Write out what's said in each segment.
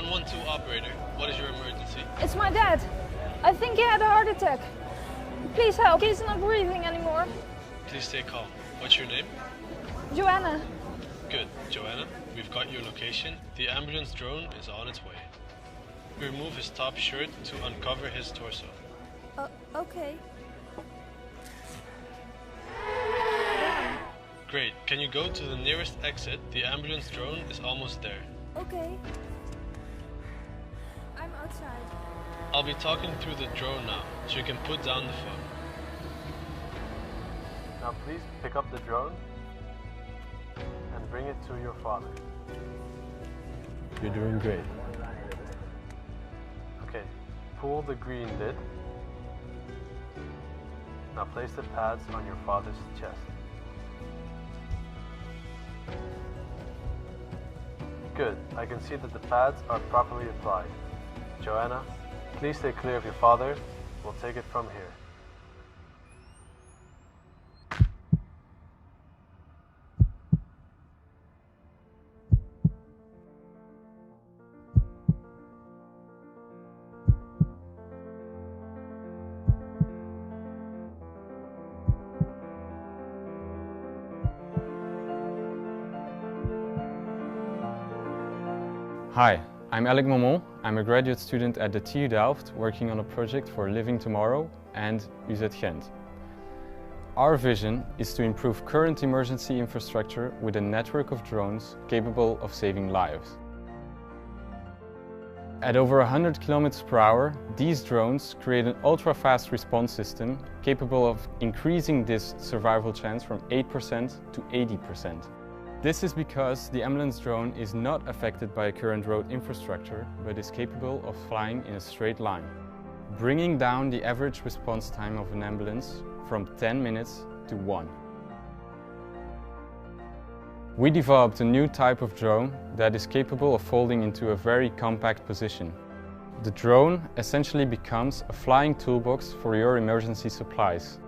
912 operator, what is your emergency? It's my dad. I think he had a heart attack. Please help, he's not breathing anymore. Please stay calm. What's your name? Joanna. Good, Joanna. We've got your location. The ambulance drone is on its way. Remove his top shirt to uncover his torso. Okay. Great. Can you go to the nearest exit? The ambulance drone is almost there. Okay. I'm outside. I'll be talking through the drone now, so you can put down the phone. Now please pick up the drone and bring it to your father. You're doing great. Okay, pull the green lid. Now place the pads on your father's chest. Good, I can see that the pads are properly applied. Joanna, please stay clear of your father. We'll take it from here. Hi, I'm Alec Momon. I'm a graduate student at the TU Delft working on a project for Living Tomorrow and UZ Gent. Our vision is to improve current emergency infrastructure with a network of drones capable of saving lives. At over 100 km/h, these drones create an ultra-fast response system capable of increasing this survival chance from 8% to 80%. This is because the ambulance drone is not affected by current road infrastructure, but is capable of flying in a straight line, bringing down the average response time of an ambulance from 10 minutes to 1. We developed a new type of drone that is capable of folding into a very compact position. The drone essentially becomes a flying toolbox for your emergency supplies.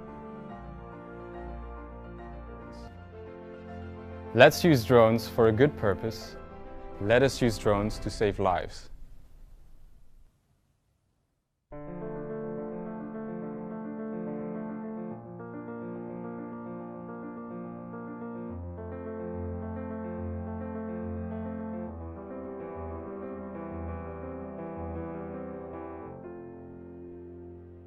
Let's use drones for a good purpose. Let us use drones to save lives.